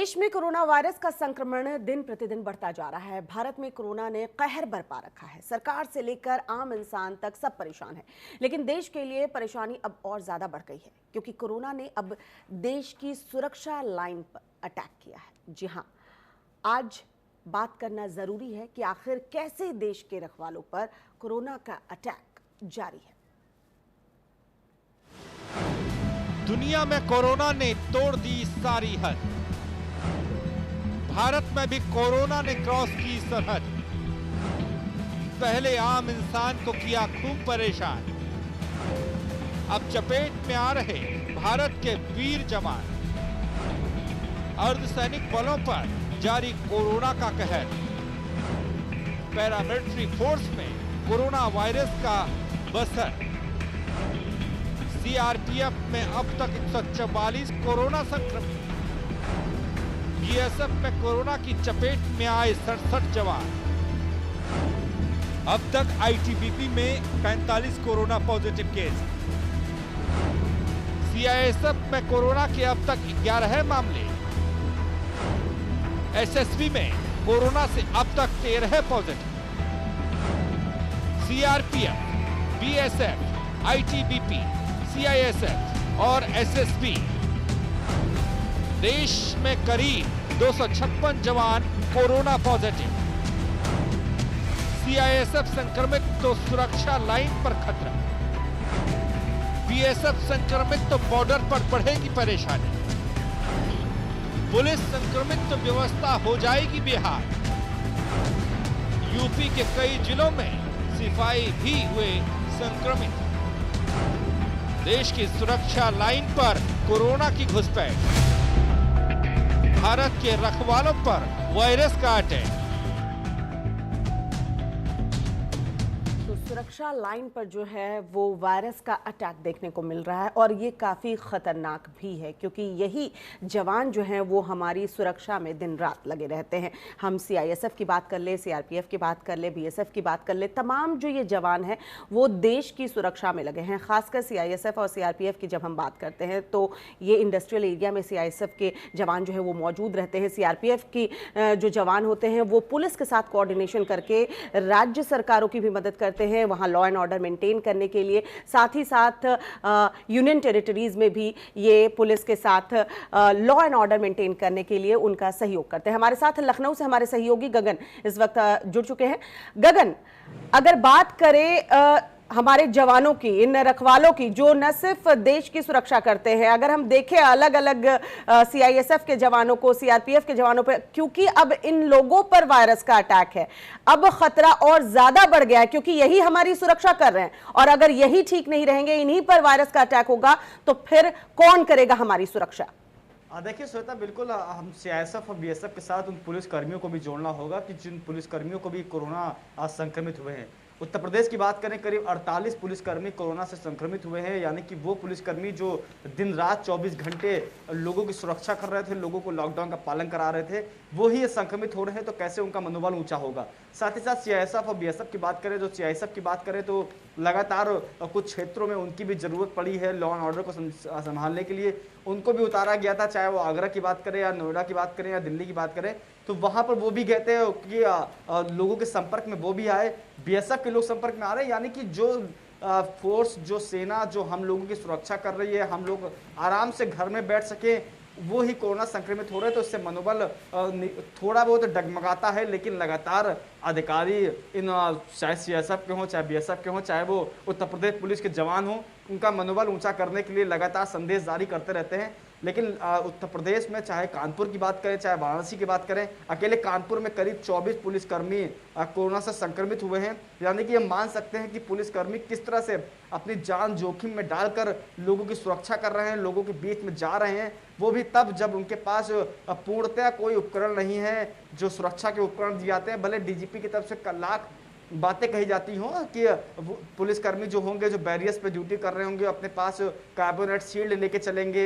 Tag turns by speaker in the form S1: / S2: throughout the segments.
S1: देश में corona virus का संक्रमण दिन प्रतिदिन बढ़ता जा रहा है। भारत में कोरोना ने कहर बरपा रखा है। सरकार से लेकर आम इंसान तक सब परेशान है। लेकिन देश के लिए परेशानी अब और ज्यादा बढ़ गई है, क्योंकि कोरोना ने अब देश की सुरक्षा लाइन पर अटैक किया है। जी हां, आज बात करना जरूरी है कि आखिर कैसे देश के रखवालों पर कोरोना का अटैक जारी है।
S2: दुनिया में कोरोना ने तोड़ दी सारी हद। भारत में भी कोरोना ने क्रॉस की सरहद। पहले आम इंसान को किया खूब परेशान। अब चपेट में आ रहे भारत के वीर जवान। अर्धसैनिक बलों पर जारी कोरोना का कहर। पैरामिलिट्री फोर्स में कोरोना वायरस का बसर। सीआरपीएफ में अब तक 144 कोरोना संक्रमित। बीएसएफ में कोरोना की चपेट में आए 67 जवान। अब तक आईटीबीपी में 45 कोरोना पॉजिटिव केस। सीआईएसएफ में कोरोना के अब तक 11 मामले। एसएसबी में कोरोना से अब तक 13 positive. CRPF, BSF, ITBP, CISF और एसएसबी, देश में करीब 256 जवान कोरोना पॉजिटिव। सीआईएसएफ संक्रमित तो सुरक्षा लाइन पर खतरा। बीएसएफ संक्रमित तो बॉर्डर पर बढ़ेगी परेशानी। पुलिस संक्रमित तो व्यवस्था हो जाएगी बेहाल। यूपी के कई जिलों में सिपाही भी हुए संक्रमित। देश की सुरक्षा लाइन पर कोरोना की घुसपैठ। भारत के रखवालों पर वायरस का अटैक।
S1: सुरक्षा लाइन पर जो है वो वायरस का अटैक देखने को मिल रहा है, और ये काफ़ी ख़तरनाक भी है, क्योंकि यही जवान जो हैं वो हमारी सुरक्षा में दिन रात लगे रहते हैं। हम सीआईएसएफ की बात कर ले, सीआरपीएफ की बात कर ले, बीएसएफ की बात कर ले, तमाम जो ये जवान हैं वो देश की सुरक्षा में लगे हैं। ख़ासकर सीआईएसएफ और सीआरपीएफ की जब हम बात करते हैं तो ये इंडस्ट्रियल एरिया में सीआईएसएफ के जवान जो है वो मौजूद रहते हैं। सीआरपीएफ की जो जवान होते हैं वो पुलिस के साथ कोऑर्डिनेशन करके राज्य सरकारों की भी मदद करते हैं वहाँ लॉ एंड ऑर्डर मेंटेन करने के लिए। साथ ही साथ यूनियन टेरिटरीज में भी ये पुलिस के साथ लॉ एंड ऑर्डर मेंटेन करने के लिए उनका सहयोग करते हैं। हमारे साथ लखनऊ से हमारे सहयोगी गगन इस वक्त जुड़ चुके हैं। गगन, अगर बात करें हमारे जवानों की, इन रखवालों की जो न सिर्फ देश की सुरक्षा करते हैं, अगर हम देखें अलग अलग सीआईएसएफ के जवानों को, सीआरपीएफ के जवानों पर, क्योंकि अब इन लोगों पर वायरस का अटैक है, अब खतरा और ज्यादा बढ़ गया है, क्योंकि यही हमारी सुरक्षा कर रहे हैं। और अगर यही ठीक नहीं रहेंगे, इन्हीं पर वायरस का अटैक होगा, तो फिर कौन करेगा हमारी सुरक्षा?
S3: देखिए श्वेता, बिल्कुल हम सीआईएसएफ और बीएसएफ के साथ उन पुलिस कर्मियों को भी जोड़ना होगा कि जिन पुलिस कर्मियों को भी कोरोना संक्रमित हुए हैं। उत्तर प्रदेश की बात करें, करीब 48 पुलिसकर्मी कोरोना से संक्रमित हुए हैं। यानी कि वो पुलिसकर्मी जो दिन रात 24 घंटे लोगों की सुरक्षा कर रहे थे, लोगों को लॉकडाउन का पालन करा रहे थे, वो ही संक्रमित हो रहे हैं। तो कैसे उनका मनोबल ऊंचा होगा। साथ ही साथ सीआईएसएफ और बीएसएफ की बात करें, जो सीआईएसएफ की बात करें तो लगातार कुछ क्षेत्रों में उनकी भी जरूरत पड़ी है लॉ एंड ऑर्डर को संभालने के लिए। उनको भी उतारा गया था, चाहे वो आगरा की बात करें या नोएडा की बात करें या दिल्ली की बात करें, तो वहां पर वो भी गए थे कि लोगों के संपर्क में वो भी आए। बीएसएफ के लोग संपर्क में आ रहे हैं। यानी कि जो फोर्स, जो सेना जो हम लोगों की सुरक्षा कर रही है, हम लोग आराम से घर में बैठ सके, वो ही कोरोना संक्रमित हो रहे हैं। तो इससे मनोबल थोड़ा बहुत डगमगाता है। लेकिन लगातार अधिकारी, इन चाहे सीआईएसएफ के हों, चाहे बीएसएफ के हों, चाहे वो उत्तर प्रदेश पुलिस के जवान हों, उनका मनोबल ऊंचा करने के लिए लगातार संदेश जारी करते रहते हैं। लेकिन उत्तर प्रदेश में चाहे कानपुर की बात करें, चाहे वाराणसी की बात करें, अकेले कानपुर में करीब 24 पुलिसकर्मी कोरोना से संक्रमित हुए हैं। यानी कि हम मान सकते हैं कि पुलिसकर्मी किस तरह से अपनी जान जोखिम में डालकर लोगों की सुरक्षा कर रहे हैं, लोगों के बीच में जा रहे हैं। वो भी तब जब उनके पास पूर्णतः कोई उपकरण नहीं है, जो सुरक्षा के उपकरण दिए जाते हैं। भले डीजीपी की तरफ से लाख बातें कही जाती हों कि पुलिसकर्मी जो होंगे, जो बैरियर्स पे ड्यूटी कर रहे होंगे, अपने पास कार्बोनेट शील्ड लेके चलेंगे,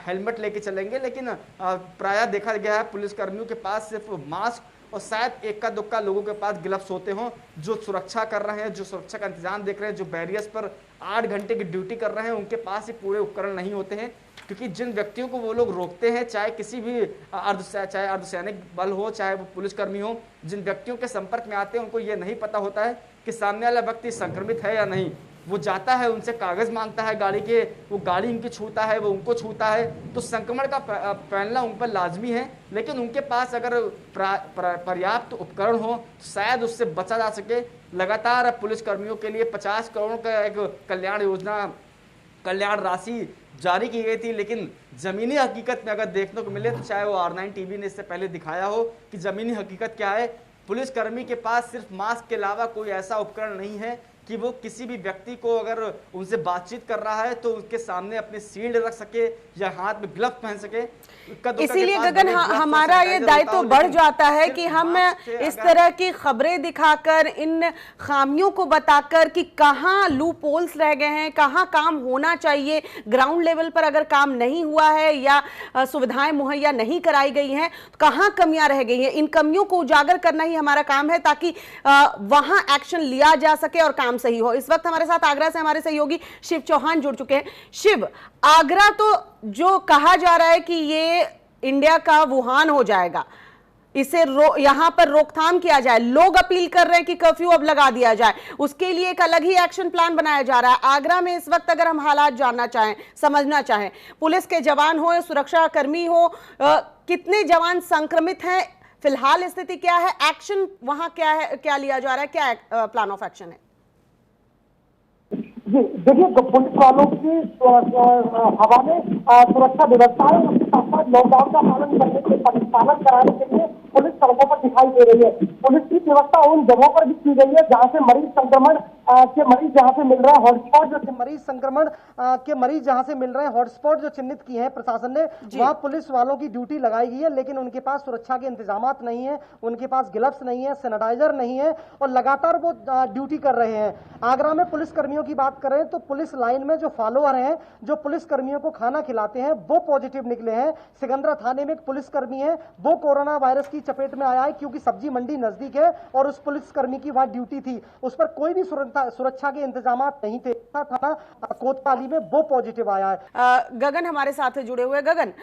S3: हेलमेट लेके चलेंगे, लेकिन प्रायः देखा गया है पुलिसकर्मियों के पास सिर्फ मास्क और शायद इक्का दुक्का लोगों के पास ग्लव्स होते हों जो सुरक्षा कर रहे हैं, जो सुरक्षा का इंतजाम देख रहे हैं, जो बैरियर्स पर 8 घंटे की ड्यूटी कर रहे हैं, उनके पास ही पूरे उपकरण नहीं होते हैं। क्योंकि जिन व्यक्तियों को वो लोग रोकते हैं, चाहे किसी भी चाहे अर्धसैनिक बल हो, चाहे वो पुलिसकर्मी हो, जिन व्यक्तियों के संपर्क में आते हैं उनको ये नहीं पता होता है कि सामने वाला व्यक्ति संक्रमित है या नहीं। वो जाता है, उनसे कागज मांगता है गाड़ी के, वो गाड़ी इनकी छूता है, वो उनको छूता है, तो संक्रमण का फैलना उन पर लाजमी है। लेकिन उनके पास अगर पर्याप्त उपकरण हो तो शायद उससे बचा जा सके। लगातार अब पुलिस कर्मियों के लिए 50 करोड़ का एक कल्याण राशि जारी की गई थी, लेकिन जमीनी हकीकत में अगर देखने को मिले तो चाहे वो R9 टीवी ने इससे पहले दिखाया हो कि जमीनी हकीकत क्या है, पुलिसकर्मी के पास सिर्फ मास्क के अलावा कोई ऐसा उपकरण नहीं है कि वो किसी भी व्यक्ति को अगर उनसे बातचीत कर रहा है तो उसके सामने अपने शील्ड रख सके या हाथ में ग्लव्स पहन सके।
S1: इसीलिए गगन हमारा ये दायित्व तो बढ़ जाता है कि हम इस तरह की खबरें दिखाकर, इन खामियों को बताकर कि कहाँ लूप होल्स रह गए हैं, कहाँ काम होना चाहिए, ग्राउंड लेवल पर अगर काम नहीं हुआ है या सुविधाएं मुहैया नहीं कराई गई हैं, कहाँ कमियां रह गई हैं, इन कमियों को उजागर करना ही हमारा काम है ताकि वहां एक्शन लिया जा सके और काम सही हो। इस वक्त हमारे साथ आगरा से हमारे सहयोगी शिव चौहान जुड़ चुके हैं। शिव, आगरा तो जो कहा जा रहा है कि ये इंडिया का वुहान हो जाएगा, इसे यहां पर रोकथाम किया जाए, लोग अपील कर रहे हैं कि कर्फ्यू अब लगा दिया जाए, उसके लिए एक अलग ही एक्शन प्लान बनाया जा रहा है। आगरा में इस वक्त अगर हम हालात जानना चाहें, समझना चाहें, पुलिस के जवान हो, सुरक्षा कर्मी हो, कितने जवान संक्रमित हैं, फिलहाल स्थिति क्या है, एक्शन वहां क्या है, क्या लिया जा रहा है, क्या प्लान ऑफ एक्शन है?
S4: जी देखिए, पुलिस वालों की हवाले सुरक्षा व्यवस्था है, उसके साथ साथ लॉकडाउन का पालन कराने के लिए पुलिस सड़कों पर दिखाई दे रही है। पुलिस की व्यवस्था उन जगहों पर भी की गई है जहां से मरीज संक्रमण के मरीज जहां से मिल रहा है, हॉटस्पॉट जो मरीज संक्रमण के मरीज जहां से मिल रहे हैं, हॉटस्पॉट जो चिन्हित किए हैं प्रशासन ने, वहां पुलिस वालों की ड्यूटी लगाई गई है। लेकिन उनके पास सुरक्षा के इंतजाम नहीं है, उनके पास ग्लव्स नहीं है, सैनिटाइजर नहीं है और लगातार वो ड्यूटी कर रहे हैं। आगरा में पुलिस कर्मियों की बात करें तो पुलिस लाइन में जो फॉलोअर हैं, जो पुलिस कर्मियों को खाना खिलाते हैं, वो पॉजिटिव निकले हैं। सिकंदरा थाने में एक पुलिसकर्मी है, वो कोरोना वायरस की चपेट में आया है क्योंकि सब्जी मंडी नजदीक है और उस पुलिसकर्मी की वहां ड्यूटी थी, उस पर कोई भी सुरक्षा के इंतजाम नहीं थे। थाना कोतवाली में वो पॉजिटिव आया है।
S1: गगन हमारे साथ जुड़े हुए। गगन,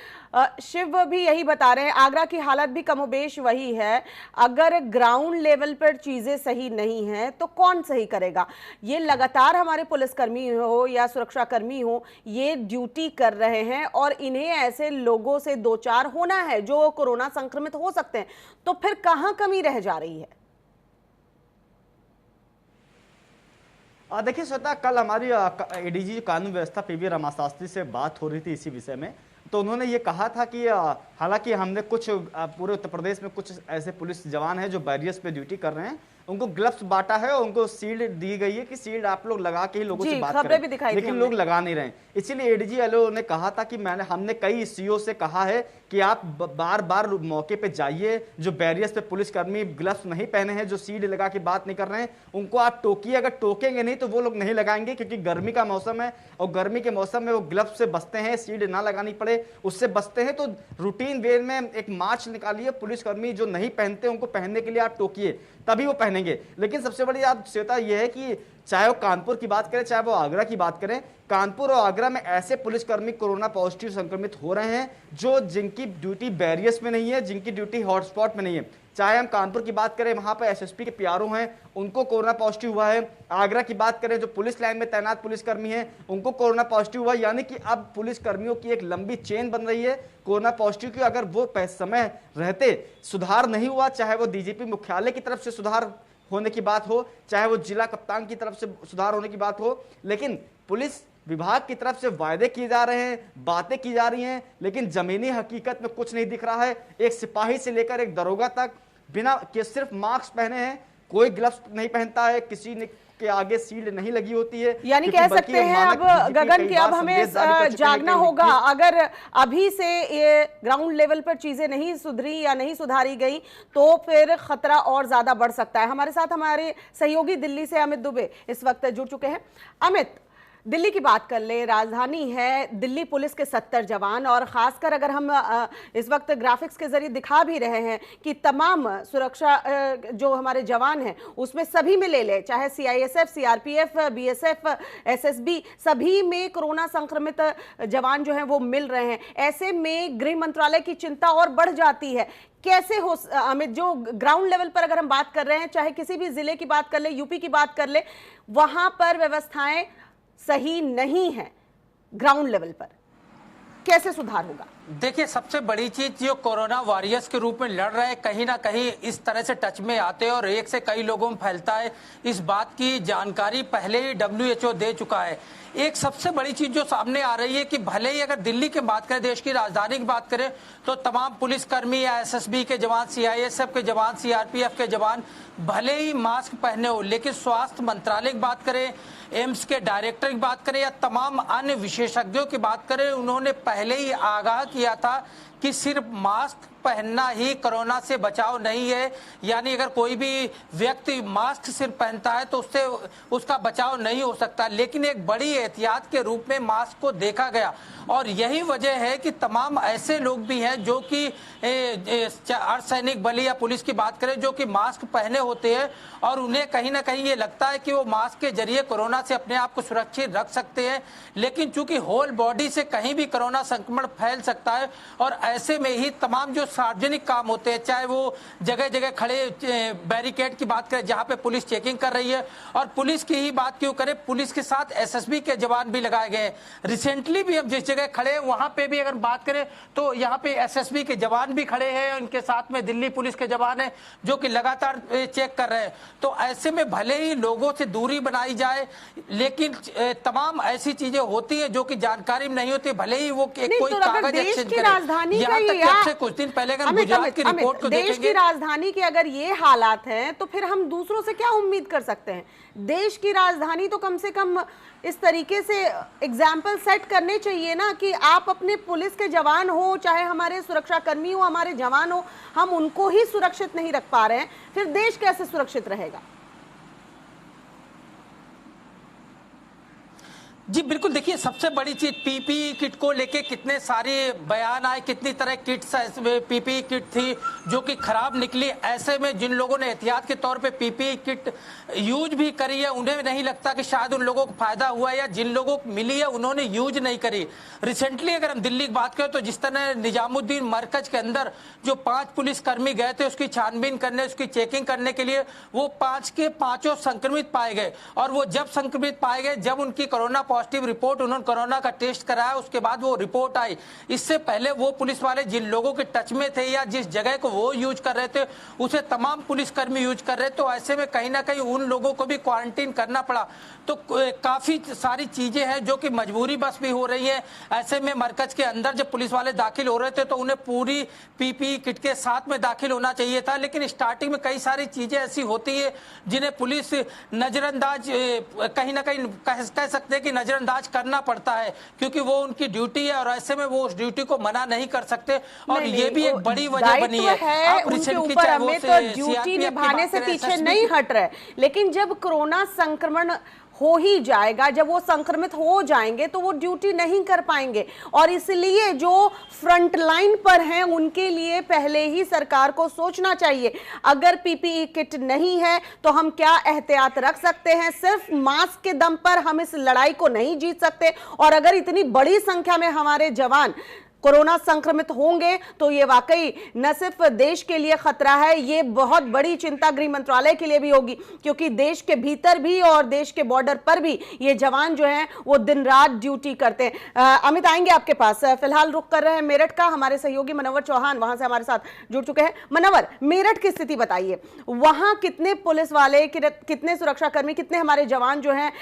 S1: शिव भी यही बता रहे हैं, आगरा की हालत भी कमोबेश वही है। अगर ग्राउंड लेवल पर चीजें सही नहीं है तो कौन सही करेगा? ये लगातार हमारे पुलिसकर्मी हो या सुरक्षा कर्मी हो, ये ड्यूटी कर रहे हैं और इन्हें ऐसे लोगों से दो चार होना है जो कोरोना संक्रमित हो सकते हैं, तो फिर कहां कमी रह जा रही है?
S3: देखिए श्वेता, कल हमारी एडीजी कानून व्यवस्था पीवी रमाशास्त्री से बात हो रही थी इसी विषय में, तो उन्होंने ये कहा था कि हालांकि हमने कुछ पूरे उत्तर प्रदेश में कुछ ऐसे पुलिस जवान हैं जो बैरियर्स पे ड्यूटी कर रहे हैं, उनको ग्लव्स बांटा है और उनको शील्ड दी गई है कि शील्ड आप लोग लगा के ही लोगों से बात करें, लेकिन लोग लगा नहीं रहे। इसीलिए एडीजी एलओ ने कहा था कि हमने कई सीओ से कहा है कि आप बार बार मौके पे जाइए, जो बैरियर्स पे पुलिसकर्मी ग्लव्स नहीं पहने हैं, जो शील्ड लगा के बात नहीं कर रहे हैं, उनको आप टोकिए। अगर टोकेंगे नहीं तो वो लोग नहीं लगाएंगे, क्योंकि गर्मी का मौसम है और गर्मी के मौसम में वो ग्लव्स से बचते हैं, शील्ड ना लगानी पड़े उससे बचते हैं। तो रूटीन वे में एक मार्च निकालिए, पुलिसकर्मी जो नहीं पहनते उनको पहनने के लिए आप टोकिए, तभी वो पहनेंगे। लेकिन सबसे बड़ी श्वेता यह है कि चाहे वो कानपुर की बात करें चाहे वो आगरा की बात करें, कानपुर और आगरा में ऐसे पुलिसकर्मी कोरोना पॉजिटिव संक्रमित हो रहे हैं जो जिनकी ड्यूटी बैरियर्स में नहीं है, जिनकी ड्यूटी हॉटस्पॉट में नहीं है। चाहे हम कानपुर की बात करें, वहां पर एसएसपी के पीआरओ हैं, उनको कोरोना पॉजिटिव हुआ है। आगरा की बात करें, जो पुलिस लाइन में तैनात पुलिसकर्मी हैं, उनको कोरोना पॉजिटिव हुआ। यानी कि अब पुलिसकर्मियों की एक लंबी चेन बन रही है कोरोना पॉजिटिव की। अगर वो समय रहते सुधार नहीं हुआ, चाहे वो डीजीपी मुख्यालय की तरफ से सुधार होने की बात हो, चाहे वो जिला कप्तान की तरफ से सुधार होने की बात हो, लेकिन पुलिस विभाग की तरफ से वायदे किए जा रहे हैं, बातें की जा रही हैं, लेकिन जमीनी हकीकत में कुछ नहीं दिख रहा है। एक सिपाही से लेकर एक दरोगा तक बिना के सिर्फ मास्क पहने हैं, कोई ग्लव्स नहीं पहनता है, किसी ने के आगे शील्ड नहीं लगी होती है।
S1: यानी कह सकते हैं अब गगन कि अब हमें जागना होगा। अगर अभी से ये ग्राउंड लेवल पर चीजें नहीं सुधरी या नहीं सुधारी गई तो फिर खतरा और ज्यादा बढ़ सकता है। हमारे साथ हमारे सहयोगी दिल्ली से अमित दुबे इस वक्त जुड़ चुके हैं। अमित, दिल्ली की बात कर ले, राजधानी है दिल्ली, पुलिस के 70 जवान, और खासकर अगर हम इस वक्त ग्राफिक्स के जरिए दिखा भी रहे हैं कि तमाम सुरक्षा जो हमारे जवान हैं उसमें सभी में ले ले, चाहे सीआईएसएफ, सीआरपीएफ, बीएसएफ, एसएसबी, सभी में कोरोना संक्रमित जवान जो हैं वो मिल रहे हैं। ऐसे में गृह मंत्रालय की चिंता और बढ़ जाती है। कैसे हो अमित, जो ग्राउंड लेवल पर अगर हम बात कर रहे हैं, चाहे किसी भी जिले की बात कर ले, यूपी की बात कर ले, वहां पर व्यवस्थाएं सही नहीं है, ग्राउंड लेवल पर कैसे सुधार होगा?
S5: देखिए, सबसे बड़ी चीज जो कोरोना वॉरियर्स के रूप में लड़ रहे हैं, कहीं ना कहीं इस तरह से टच में आते हैं और एक से कई लोगों में फैलता है, इस बात की जानकारी पहले ही WHO दे चुका है। एक सबसे बड़ी चीज जो सामने आ रही है कि भले ही अगर दिल्ली की बात करें, देश की राजधानी की बात करें, तो तमाम पुलिसकर्मी या एसएसबी के जवान, सीआईएसएफ के जवान, सीआरपीएफ के जवान भले ही मास्क पहने हो, लेकिन स्वास्थ्य मंत्रालय की बात करें, एम्स के डायरेक्टर की बात करें या तमाम अन्य विशेषज्ञों की बात करें, उन्होंने पहले ही आगाह किया था कि सिर्फ मास्क पहनना ही कोरोना से बचाव नहीं है। यानी अगर कोई भी व्यक्ति मास्क सिर्फ पहनता है तो उससे उसका बचाव नहीं हो सकता, लेकिन एक बड़ी एहतियात के रूप में मास्क को देखा गया। और यही वजह है कि तमाम ऐसे लोग भी हैं जो कि अर्धसैनिक बल या पुलिस की बात करें, जो कि मास्क पहने होते हैं और उन्हें कहीं ना कहीं ये लगता है कि वो मास्क के जरिए कोरोना से अपने आप को सुरक्षित रख सकते हैं। लेकिन चूंकि होल बॉडी से कहीं भी कोरोना संक्रमण फैल सकता है और ऐसे में ही तमाम जो सार्वजनिक काम होते हैं, चाहे वो जगह जगह खड़े बैरिकेड की बात करें जहां पे पुलिस चेकिंग कर रही है, और पुलिस की ही बात क्यों करें, पुलिस के साथ एसएसबी के जवान भी लगाए गए हैं। रिसेंटली भी हम जिस जगह खड़े हैं वहां पे भी अगर बात करें तो यहाँ पे एसएसबी के जवान भी खड़े हैं, उनके साथ में दिल्ली पुलिस के जवान हैं जो कि लगातार चेक कर रहे हैं। तो ऐसे में भले ही लोगों से दूरी बनाई जाए, लेकिन तमाम ऐसी चीजें होती है जो कि जानकारी में नहीं होती, भले ही वो कोई कागज एक्सचेंज करे। यहाँ तक कि अब से कुछ दिन पहले अगर गुजरात की रिपोर्ट को
S1: देश की राजधानी के अगर ये हालात हैं तो फिर हम दूसरों से क्या उम्मीद कर सकते हैं? देश की राजधानी तो कम से कम इस तरीके से एग्जाम्पल सेट करने चाहिए ना कि आप अपने पुलिस के जवान हो, चाहे हमारे सुरक्षा कर्मी हो, हमारे जवान हो, हम उनको ही सुरक्षित नहीं रख पा रहे हैं, फिर देश कैसे सुरक्षित रहेगा?
S5: जी बिल्कुल, देखिए सबसे बड़ी चीज पीपीई किट को लेके कितने सारे बयान आए, कितनी तरह किट्स पीपीई किट थी जो कि खराब निकली। ऐसे में जिन लोगों ने एहतियात के तौर पे पीपीई किट यूज भी करी है, उन्हें नहीं लगता कि शायद उन लोगों को फायदा हुआ है, या जिन लोगों को मिली है उन्होंने यूज नहीं करी। रिसेंटली अगर हम दिल्ली की बात करें तो जिस तरह निजामुद्दीन मरकज के अंदर जो 5 पुलिसकर्मी गए थे उसकी छानबीन करने, उसकी चेकिंग करने के लिए, वो 5 के 5 संक्रमित पाए गए। और वो जब संक्रमित पाए गए, जब उनकी कोरोना पॉजिटिव रिपोर्ट, उन्होंने कोरोना का टेस्ट कराया, उसके बाद वो रिपोर्ट आई। इससे पहले वो पुलिस वाले जिन लोगों के टच में थे या जिस जगह को वो यूज कर रहे थे उसे तमाम पुलिसकर्मी यूज कर रहे थे। तो ऐसे में कहीं ना कहीं उन लोगों को भी क्वारंटीन करना पड़ा। तो काफी सारी चीजें हैं जो कि मजबूरी बस भी हो रही है। ऐसे में मरकज के अंदर जब पुलिस वाले दाखिल हो रहे थे तो उन्हें पूरी पीपीई किट के साथ में दाखिल होना चाहिए था, लेकिन स्टार्टिंग में कई सारी चीजें ऐसी होती है जिन्हें पुलिस नजरअंदाज, कहीं ना कहीं कह सकते हैं कि नजरअंदाज करना पड़ता है, क्योंकि वो उनकी ड्यूटी है और ऐसे में वो उस ड्यूटी को मना नहीं कर सकते। और ये भी एक बड़ी वजह बनी है।
S1: आप रिसेंटली चाहे वो ड्यूटी निभाने से पीछे नहीं हट रहे, लेकिन जब कोरोना संक्रमण हो ही जाएगा, जब वो संक्रमित हो जाएंगे तो वो ड्यूटी नहीं कर पाएंगे। और इसलिए जो फ्रंट लाइन पर हैं उनके लिए पहले ही सरकार को सोचना चाहिए। अगर पीपीई किट नहीं है तो हम क्या एहतियात रख सकते हैं? सिर्फ मास्क के दम पर हम इस लड़ाई को नहीं जीत सकते। और अगर इतनी बड़ी संख्या में हमारे जवान कोरोना संक्रमित होंगे तो ये वाकई न सिर्फ देश के लिए खतरा है, ये बहुत बड़ी चिंता गृह मंत्रालय के लिए भी होगी, क्योंकि देश के भीतर भी और देश के बॉर्डर पर भी ये जवान जो हैं वो दिन रात ड्यूटी करते हैं। अमित, आएंगे आपके पास। फिलहाल रुक कर रहे हैं मेरठ का, हमारे सहयोगी मनोवर चौहान वहां से हमारे साथ जुड़ चुके हैं। मनोवर, मेरठ की स्थिति बताइए, वहां कितने पुलिस वाले, कितने सुरक्षाकर्मी, कितने हमारे जवान जो हैं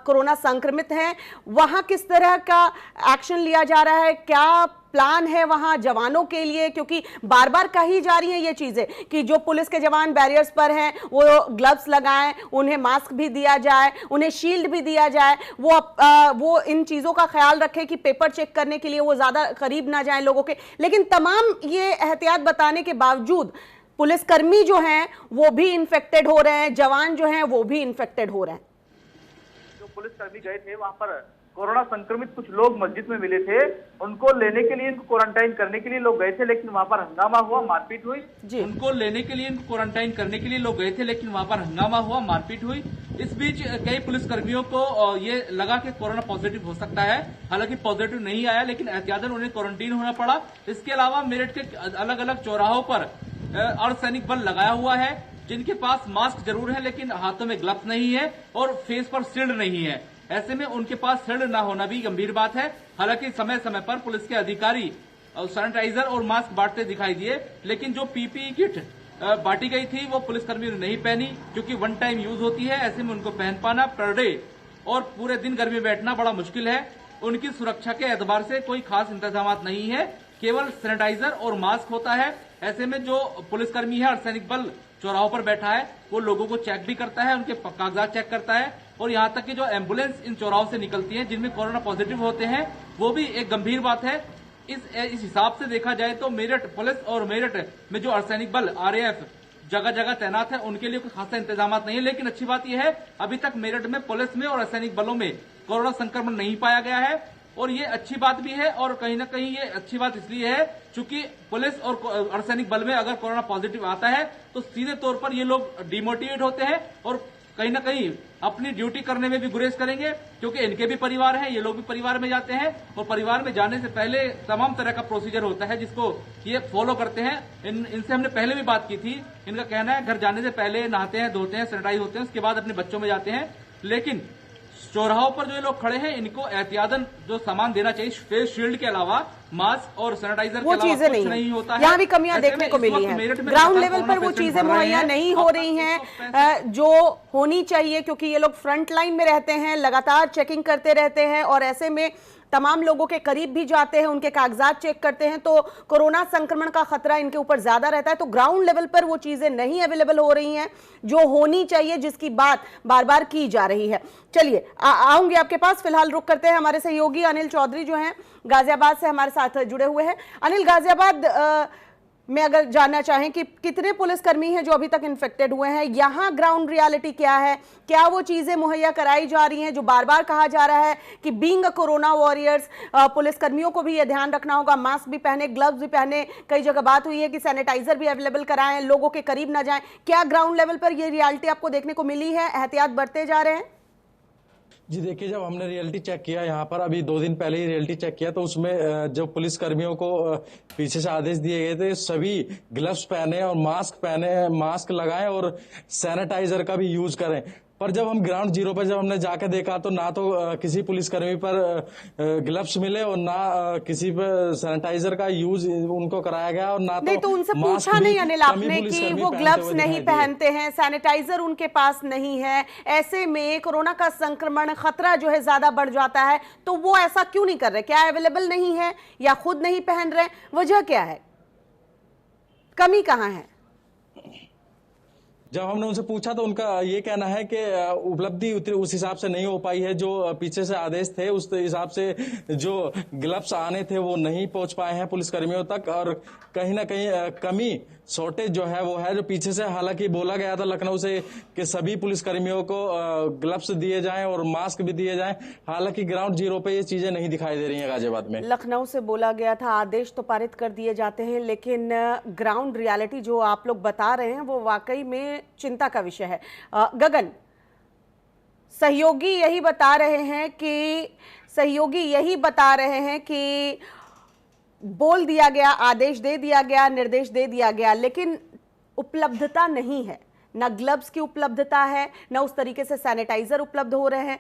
S1: कोरोना संक्रमित हैं? वहां किस तरह का एक्शन लिया जा रहा है? क्या प्लान है वहां जवानों के लिए? क्योंकि बार बार कही जा रही हैं ये चीजें कि जो पुलिस के जवान बैरियर्स पर हैं वो ग्लव्स लगाएं, उन्हें मास्क भी दिया जाए, उन्हें शील्ड भी दिया जाए, वो इन चीजों का ख्याल रखें कि पेपर चेक करने के लिए वो ज्यादा करीब ना जाएं लोगों के। लेकिन तमाम ये एहतियात बताने के बावजूद पुलिसकर्मी जो हैं वो भी इन्फेक्टेड हो रहे हैं, जवान जो हैं वो भी इन्फेक्टेड हो रहे हैं।
S3: जो
S6: पुलिसकर्मी गए थे वहां पर कोरोना संक्रमित कुछ लोग मस्जिद में मिले थे, उनको लेने के लिए, इनको क्वारंटाइन करने के लिए लोग गए थे, लेकिन वहां पर हंगामा हुआ, मारपीट हुई।
S7: उनको लेने के लिए, इनको क्वारंटाइन करने के लिए लोग गए थे, लेकिन वहां पर हंगामा हुआ, मारपीट हुई। इस बीच कई पुलिसकर्मियों को ये लगा कि कोरोना पॉजिटिव हो सकता है, हालांकि पॉजिटिव नहीं आया, लेकिन एहतियातन उन्हें क्वारंटीन होना पड़ा। इसके अलावा मेरठ के अलग अलग चौराहों पर अर्धसैनिक बल लगाया हुआ है, जिनके पास मास्क जरूर है लेकिन हाथों में ग्लव्स नहीं है और फेस पर शील्ड नहीं है। ऐसे में उनके पास शील्ड न होना भी गंभीर बात है। हालांकि समय समय पर पुलिस के अधिकारी सैनिटाइजर और मास्क बांटते दिखाई दिए, लेकिन जो पीपीई किट बांटी गई थी वो पुलिसकर्मियों ने नहीं पहनी, क्योंकि वन टाइम यूज होती है। ऐसे में उनको पहन पाना पर डे और पूरे दिन घर में बैठना बड़ा मुश्किल है। उनकी सुरक्षा के एतबार से कोई खास इंतजाम नहीं है, केवल सैनिटाइजर और मास्क होता है। ऐसे में जो पुलिसकर्मी है, अर्धसैनिक बल चौराहों पर बैठा है, वो लोगों को चेक भी करता है, उनके कागजात चेक करता है, और यहाँ तक कि जो एम्बुलेंस इन चौराहों से निकलती है जिनमें कोरोना पॉजिटिव होते हैं, वो भी एक गंभीर बात है। इस हिसाब से देखा जाए तो मेरठ पुलिस और मेरठ में जो अर्धसैनिक बल आरएएफ जगह जगह तैनात है, उनके लिए कोई खासा इंतजाम नहीं है। लेकिन अच्छी बात यह है, अभी तक मेरठ में पुलिस में और अर्धसैनिक बलों में कोरोना संक्रमण नहीं पाया गया है, और ये अच्छी बात भी है। और कहीं ना कहीं ये अच्छी बात इसलिए है चूंकि पुलिस और अर्धसैनिक बल में अगर कोरोना पॉजिटिव आता है तो सीधे तौर पर ये लोग डिमोटिवेट होते हैं और कहीं ना कहीं अपनी ड्यूटी करने में भी गुरेज करेंगे, क्योंकि इनके भी परिवार हैं, ये लोग भी परिवार में जाते हैं, और परिवार में जाने से पहले तमाम तरह का प्रोसीजर होता है जिसको ये फॉलो करते हैं। इनसे हमने पहले भी बात की थी। इनका कहना है घर जाने से पहले नहाते हैं, धोते हैं, सैनिटाइज होते हैं, उसके बाद अपने बच्चों में जाते हैं। लेकिन चौराहों पर जो लोग खड़े हैं, इनको एहतियातन जो सामान देना चाहिए, फेस शील्ड के अलावा मास्क और सैनिटाइजर
S1: वो चीजें नहीं होता है। यहाँ भी कमियां देखने को मिली है। ग्राउंड लेवल पर वो चीजें मुहैया नहीं हो रही हैं जो होनी चाहिए, क्योंकि ये लोग फ्रंट लाइन में रहते हैं, लगातार चेकिंग करते रहते हैं, और ऐसे में तमाम लोगों के करीब भी जाते हैं, उनके कागजात चेक करते हैं, तो कोरोना संक्रमण का खतरा इनके ऊपर ज्यादा रहता है। तो ग्राउंड लेवल पर वो चीजें नहीं अवेलेबल हो रही हैं जो होनी चाहिए, जिसकी बात बार बार की जा रही है। चलिए आऊंगी आपके पास, फिलहाल रुक करते हैं। हमारे सहयोगी अनिल चौधरी जो हैं गाजियाबाद से हमारे साथ जुड़े हुए हैं। अनिल, गाजियाबाद में अगर जानना चाहें कि कितने पुलिसकर्मी हैं जो अभी तक इन्फेक्टेड हुए हैं, यहाँ ग्राउंड रियलिटी क्या है, क्या वो चीजें मुहैया कराई जा रही हैं जो बार बार कहा जा रहा है कि बीइंग अ कोरोना वॉरियर्स पुलिसकर्मियों को भी ये ध्यान रखना होगा, मास्क भी पहने, ग्लव्स भी पहने, कई जगह बात हुई है कि सैनिटाइजर भी अवेलेबल कराएं, लोगों के करीब ना जाएं। क्या ग्राउंड लेवल पर ये रियलिटी आपको देखने को मिली है, एहतियात बरते जा रहे हैं?
S8: जी देखिए, जब हमने रियलिटी चेक किया यहाँ पर, अभी 2 दिन पहले ही रियलिटी चेक किया, तो उसमें जो पुलिस कर्मियों को पीछे से आदेश दिए गए थे सभी ग्लव्स पहने और मास्क लगाएं और सैनिटाइजर का भी यूज करें। पर जब हम ग्राउंड जीरो पर जब हमने जाकर देखा तो ना तो किसी पुलिसकर्मी पर ग्लव्स मिले और ना किसी पर सैनिटाइजर का यूज उनको कराया गया, और ना
S1: तो उनसे पूछा नहीं अनिल आपने कि वो ग्लव्स नहीं पहनते हैं, सैनिटाइजर उनके पास नहीं है, ऐसे में कोरोना का संक्रमण खतरा जो है ज्यादा बढ़ जाता है, तो वो ऐसा क्यों नहीं कर रहे? क्या अवेलेबल नहीं है या खुद नहीं पहन रहे? वजह क्या है, कमी कहाँ है?
S8: जब हमने उनसे पूछा तो उनका ये कहना है कि उपलब्धि उस हिसाब से नहीं हो पाई है, जो पीछे से आदेश थे उस हिसाब से जो ग्लव्स आने थे वो नहीं पहुंच पाए हैं पुलिसकर्मियों तक, और कहीं ना कहीं कमी शॉर्टेज जो है वो है जो पीछे से, हालांकि बोला गया था लखनऊ से कि सभी पुलिसकर्मियों को ग्लव्स दिए जाएं और मास्क भी दिए जाएं, हालांकि ग्राउंड जीरो पे ये चीजें नहीं दिखाई दे रही हैं गाजियाबाद में।
S1: लखनऊ से बोला गया था, आदेश तो पारित कर दिए जाते हैं, लेकिन ग्राउंड रियलिटी जो आप लोग बता रहे हैं वो वाकई में चिंता का विषय है। गगन, सहयोगी यही बता रहे हैं कि बोल दिया गया, आदेश दे दिया गया, निर्देश दे दिया गया, लेकिन उपलब्धता नहीं है, ना ग्लव्स की उपलब्धता है, ना उस तरीके से सैनिटाइजर उपलब्ध हो रहे हैं,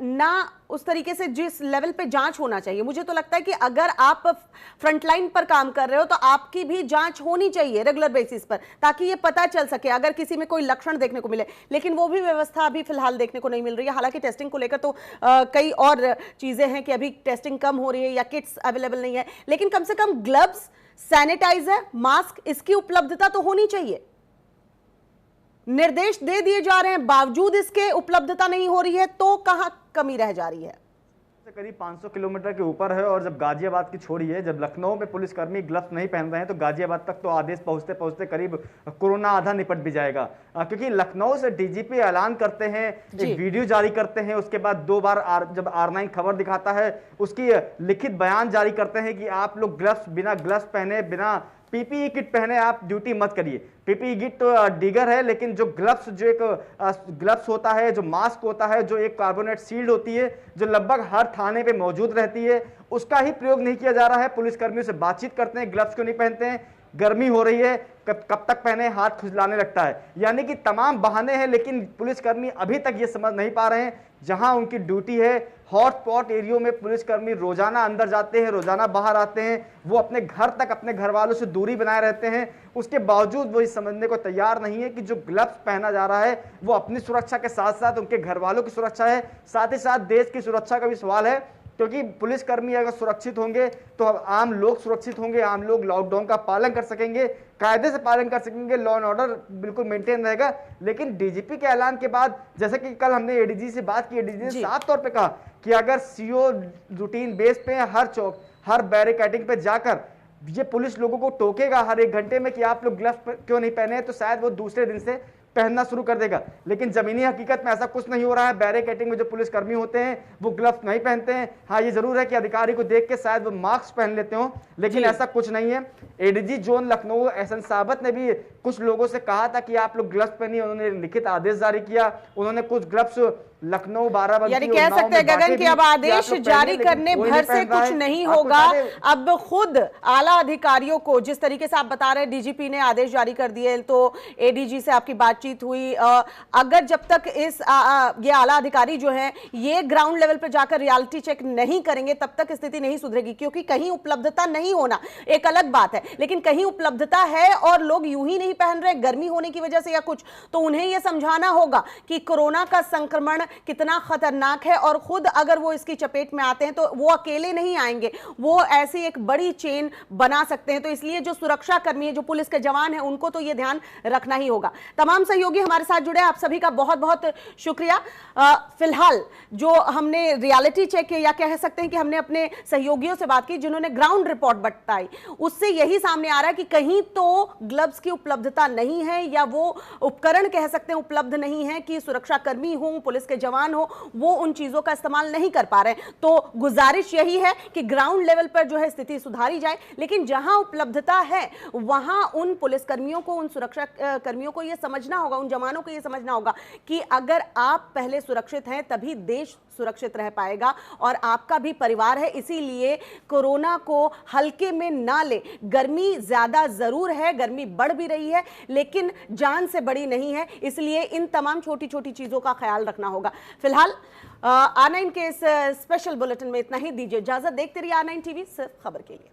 S1: ना उस तरीके से जिस लेवल पे जांच होना चाहिए। मुझे तो लगता है कि अगर आप फ्रंटलाइन पर काम कर रहे हो तो आपकी भी जांच होनी चाहिए रेगुलर बेसिस पर, ताकि ये पता चल सके अगर किसी में कोई लक्षण देखने को मिले, लेकिन वो भी व्यवस्था अभी फिलहाल देखने को नहीं मिल रही है। हालांकि टेस्टिंग को लेकर तो कई और चीजें हैं कि अभी टेस्टिंग कम हो रही है या किट्स अवेलेबल नहीं है, लेकिन कम से कम ग्लव्स, सैनिटाइजर, मास्क, इसकी उपलब्धता तो होनी चाहिए। निर्देश दे दिए जा रहे हैं, बावजूद इसके उपलब्धता नहीं हो रही है, तो कहां कमी रह जा रही है?
S3: करीब 500 किलोमीटर के ऊपर है और जब गाजियाबाद की छोड़िए, जब लखनऊ में पुलिसकर्मी ग्लव्स नहीं पहन रहे हैं तो गाजियाबाद तक तो आदेश पहुंचते पहुंचते करीब कोरोना आधा निपट भी जाएगा। क्योंकि लखनऊ से डीजीपी ऐलान करते हैं, एक वीडियो जारी करते हैं, उसके बाद 2 बार जब R9 खबर दिखाता है उसकी लिखित बयान जारी करते हैं कि आप लोग बिना ग्लव्स पहने, बिना पीपीई किट पहने आप ड्यूटी मत करिए। पीपीई किट तो डिगर है, लेकिन जो एक ग्लव्स होता है, जो मास्क होता है, जो एक कार्बोनेट शील्ड होती है, जो लगभग हर थाने पे मौजूद रहती है, उसका ही प्रयोग नहीं किया जा रहा है। पुलिसकर्मियों से बातचीत करते हैं, ग्लव्स क्यों नहीं पहनते हैं, गर्मी हो रही है, कब तक पहने, हाथ खुजलाने लगता है। यानी कि तमाम बहाने हैं, लेकिन पुलिसकर्मी अभी तक ये समझ नहीं पा रहे हैं जहां उनकी ड्यूटी है। हॉटस्पॉट एरियो में पुलिसकर्मी रोजाना अंदर जाते हैं, रोजाना बाहर आते हैं, वो अपने घर तक अपने घर वालों से दूरी बनाए रहते हैं, उसके बावजूद वो इस समझने को तैयार नहीं है कि जो ग्लव्स पहना जा रहा है वो अपनी सुरक्षा के साथ साथ उनके घर वालों की सुरक्षा है, साथ ही साथ देश की सुरक्षा का भी सवाल है। क्योंकि पुलिसकर्मी अगर सुरक्षित होंगे तो आम लोग सुरक्षित होंगे, आम लोग लॉकडाउन का पालन कर सकेंगे, कायदे से पालन कर सकेंगे, लॉ एंड ऑर्डर बिल्कुल मेंटेन रहेगा। लेकिन डीजीपी के ऐलान के बाद, जैसे कि कल हमने एडीजी से बात की, एडीजी ने साफ तौर पे कहा कि अगर सीओ रूटीन बेस पे हर चौक, हर बैरिकेडिंग पे जाकर ये पुलिस लोगों को टोकेगा हर 1 घंटे में कि आप लोग ग्लव्स क्यों नहीं पहने, तो शायद वो दूसरे दिन से पहनना शुरू कर देगा। लेकिन जमीनी हकीकत में ऐसा कुछ नहीं हो रहा है। बैरिकेडिंग में जो पुलिसकर्मी होते हैं वो ग्लव्स नहीं पहनते हैं। हाँ, ये जरूर है कि अधिकारी को देख के शायद वो मास्क पहन लेते हो, लेकिन ऐसा कुछ नहीं है। एडीजी जोन लखनऊ एहसन साबत ने भी कुछ लोगों से कहा था कि आप लोग ग्लव्स पहनिए, उन्होंने लिखित आदेश जारी किया, उन्होंने कुछ ग्लव्स लखनऊ बाराबंकी,
S1: यानी कह सकते हैं गगन कि अब आदेश जारी करने भर से कुछ नहीं होगा। अब खुद आला अधिकारियों को, जिस तरीके से आप बता रहे हैं डीजीपी ने आदेश जारी कर दिए, तो एडीजी से आपकी बातचीत हुई, अगर जब तक ये आला अधिकारी जो है ये ग्राउंड लेवल पर जाकर रियलिटी चेक नहीं करेंगे तब तक स्थिति नहीं सुधरेगी। क्योंकि कहीं उपलब्धता नहीं होना एक अलग बात है, लेकिन कहीं उपलब्धता है और लोग यूं ही नहीं पहन रहे गर्मी होने की वजह से या कुछ, तो उन्हें यह समझाना होगा कि कोरोना का संक्रमण कितना खतरनाक है और खुद अगर वो इसकी चपेट में आते हैं तो वो अकेले नहीं आएंगे, वो ऐसी एक बड़ी चेन बना सकते हैं। तो इसलिए जो सुरक्षा कर्मी है, जो पुलिस के जवान हैं, उनको तो ये ध्यान रखना ही होगा। तमाम सहयोगी हमारे साथ जुड़े, आप सभी का बहुत बहुत शुक्रिया। फिलहाल जो हमने रियलिटी चेक या कह सकते हैं कि हमने अपने सहयोगियों से बात की जिन्होंने ग्राउंड रिपोर्ट बताई, उससे यही सामने आ रहा है कि कहीं तो ग्लव्स की उपलब्धता नहीं है या वो उपकरण कह सकते हैं उपलब्ध नहीं है कि सुरक्षा कर्मी हो, पुलिस के जवान हो, वो उन चीजों का इस्तेमाल नहीं कर पा रहे। तो गुजारिश यही है कि ग्राउंड लेवल पर जो है स्थिति सुधारी जाए, लेकिन जहां उपलब्धता है वहां उन पुलिस कर्मियों को, उन सुरक्षा कर्मियों को यह समझना होगा, उन जवानों को यह समझना होगा कि अगर आप पहले सुरक्षित हैं तभी देश सुरक्षित रह पाएगा और आपका भी परिवार है। इसीलिए कोरोना को हल्के में ना ले। गर्मी ज्यादा जरूर है, गर्मी बढ़ भी रही है, लेकिन जान से बड़ी नहीं है, इसलिए इन तमाम छोटी छोटी चीजों का ख्याल रखना होगा। फिलहाल R9 के इस स्पेशल बुलेटिन में इतना ही। दीजिए इजाजत, देखते रहिए R9 टीवी, सिर्फ खबर के लिए।